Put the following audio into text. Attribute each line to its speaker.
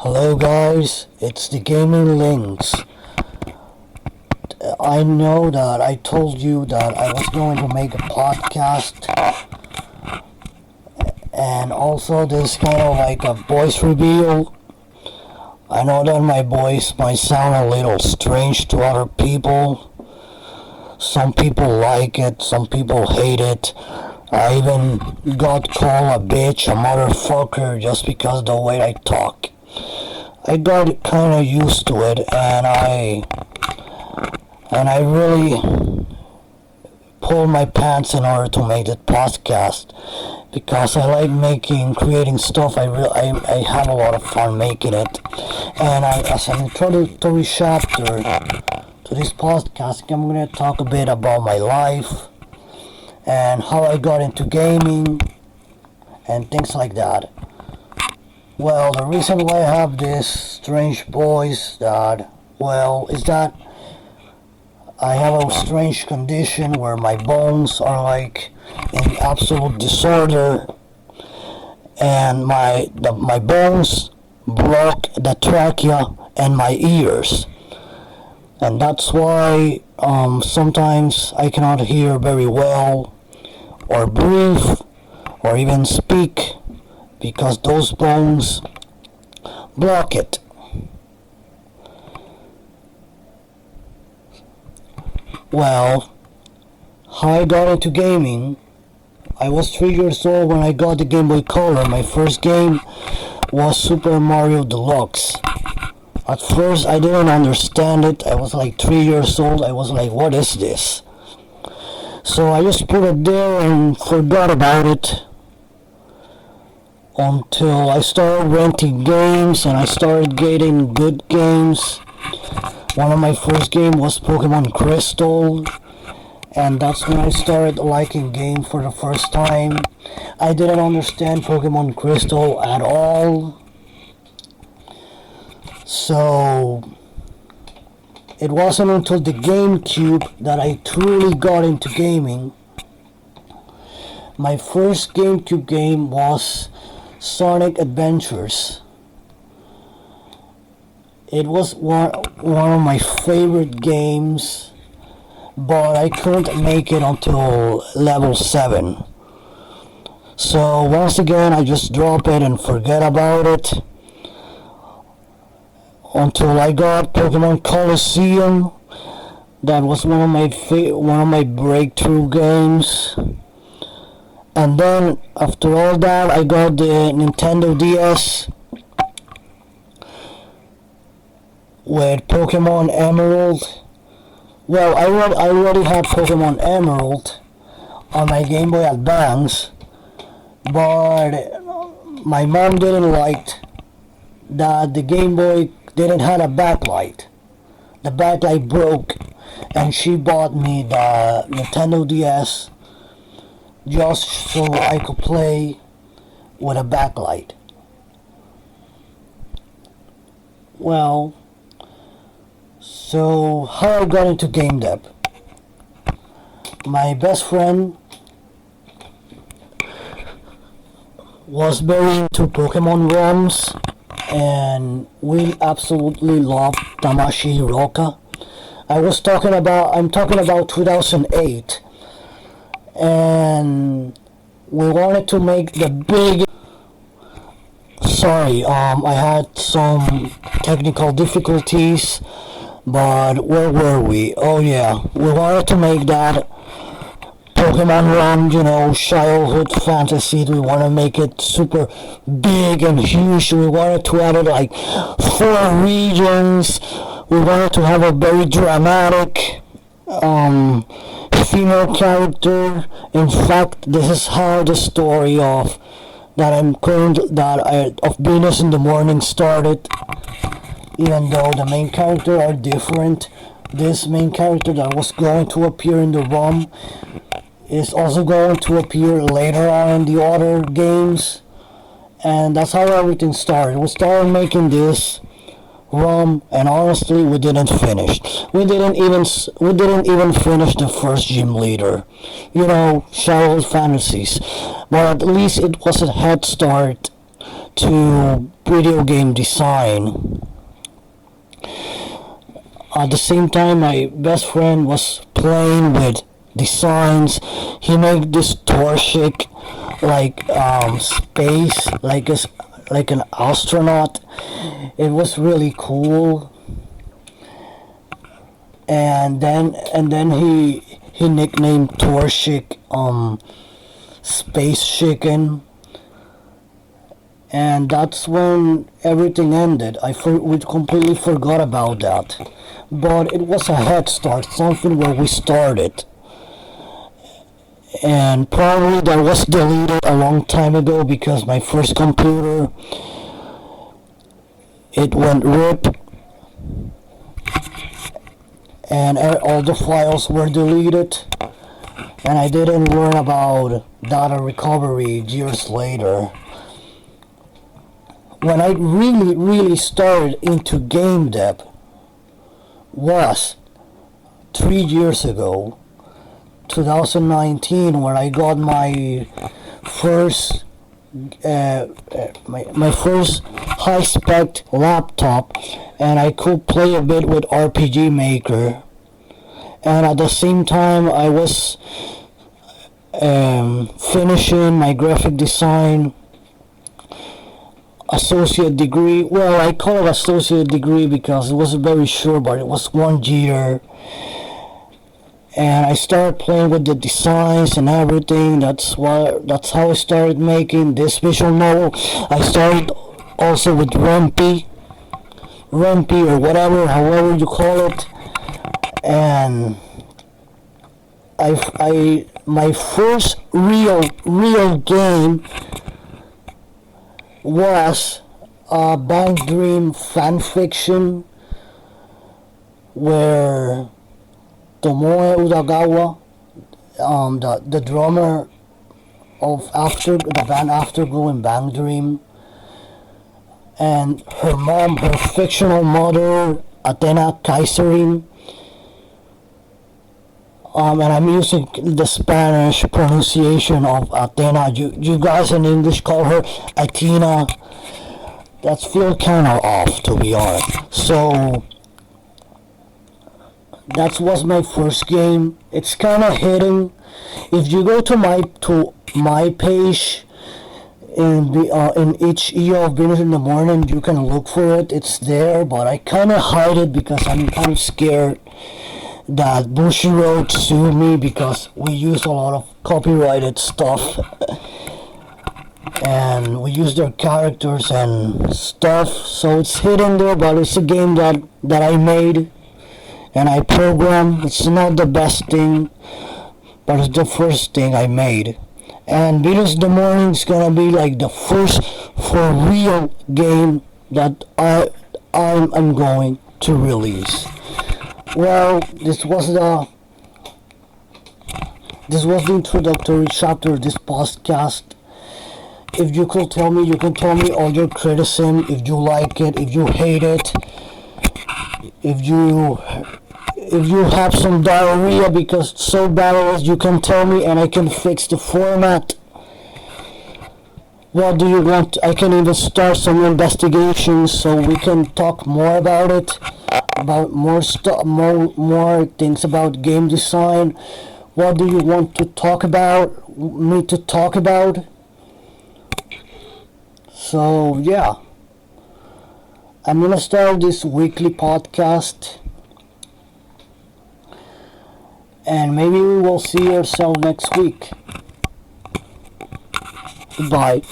Speaker 1: Hello guys, it's the gaming Lynx. I know that I told you that I was going to make a podcast, and also this kind of like a voice reveal. I know that my voice might sound a little strange to other people. Some people like it, some people hate it. I even got called a bitch, a motherfucker, just because the way I talk. I got kind of used to it, and I really pulled my pants in order to make this podcast because I like creating stuff. I have a lot of fun making it, and as an introductory chapter to this podcast, I'm gonna talk a bit about my life and how I got into gaming and things like that. Well, the reason why I have this strange voice is that I have a strange condition where my bones are like in absolute disorder, and my bones block the trachea and my ears, and that's why sometimes I cannot hear very well or breathe or even speak, because those bones block it. Well, how I got into gaming, I was 3 years old when I got the Game Boy Color. My first game was Super Mario Deluxe. At first I didn't understand it. I was like 3 years old. I was like, what is this? So I just put it there and forgot about it until I started renting games and I started getting good games. One of my first games was Pokemon Crystal, and that's when I started liking games for the first time. I didn't understand Pokemon Crystal at all, so it wasn't until the GameCube that I truly got into gaming. My first GameCube game was Sonic Adventures. It was one of my favorite games, but I couldn't make it until level 7. So once again, I just drop it and forget about it until I got Pokemon Colosseum. That was one of my breakthrough games. And then after all that, I got the Nintendo DS with Pokemon Emerald. Well, I already had Pokemon Emerald on my Game Boy Advance, but my mom didn't like that the Game Boy didn't have a backlight. The backlight broke, and she bought me the Nintendo DS just so I could play with a backlight. Well, so how I got into game dev. My best friend was very into Pokemon ROMs, and we absolutely loved Tamashi Hiroka. I'm talking about 2008, and we wanted to make the big. Sorry, I had some technical difficulties, but where were we? Oh yeah, we wanted to make that Pokemon ROM, childhood fantasy. We want to make it super big and huge. We wanted to add it like 4 regions. We wanted to have a very dramatic female character. In fact, this is how the story of Venus in the Morning started. Even though the main character are different, this main character that was going to appear in the ROM is also going to appear later on in the other games, and that's how everything started. We started making this ROM, and honestly, we didn't finish. We didn't even finish the first gym leader. Childhood fantasies, but at least it was a head start to video game design. At the same time, my best friend was playing with designs. He made this torchic like space, like an astronaut. It was really cool. And then he nicknamed Torchic Space Chicken. And that's when everything ended. We completely forgot about that. But it was a head start, something where we started. And probably that was deleted a long time ago because my first computer, it went RIP. And all the files were deleted. And I didn't learn about data recovery years later. When I really started into game dev was 3 years ago, 2019, where I got my first my first high-spec laptop, and I could play a bit with RPG Maker. And at the same time, I was finishing my graphic design associate degree. Well, I call it associate degree because it wasn't very sure, but it was 1 year. And I started playing with the designs and everything. That's how I started making this visual novel. I started also with Rumpy or whatever, however you call it. And my first real game was a Bank Dream fanfiction where Tomoe Udagawa, the drummer of the band Afterglow in Bank Dream, and her mom, her fictional mother, Athena Kaiserin. And I'm using the Spanish pronunciation of Athena. You guys in English call her Athena. That's feel kind of off, to be honest. So that was my first game. It's kind of hidden. If you go to my page in each year of Venus in the Morning, you can look for it. It's there, but I kind of hide it because I'm kind of scared that Bushiroad sued me because we use a lot of copyrighted stuff. And we use their characters and stuff, so it's hidden there, but it's a game that I made and I programmed. It's not the best thing, but it's the first thing I made. And Venus in the Morning is gonna be like the first for real game that I'm going to release. Well, this was the introductory chapter of this podcast. If you could tell me, you can tell me all your criticism, if you like it, if you hate it, if you have some diarrhea because it's so bad, you can tell me and I can fix the format. What do you want? I can even start some investigations so we can talk more about it, about more stuff, more things about game design. What do you want to talk about? Me to talk about? So yeah, I'm gonna start this weekly podcast, and maybe we will see ourselves next week. Goodbye.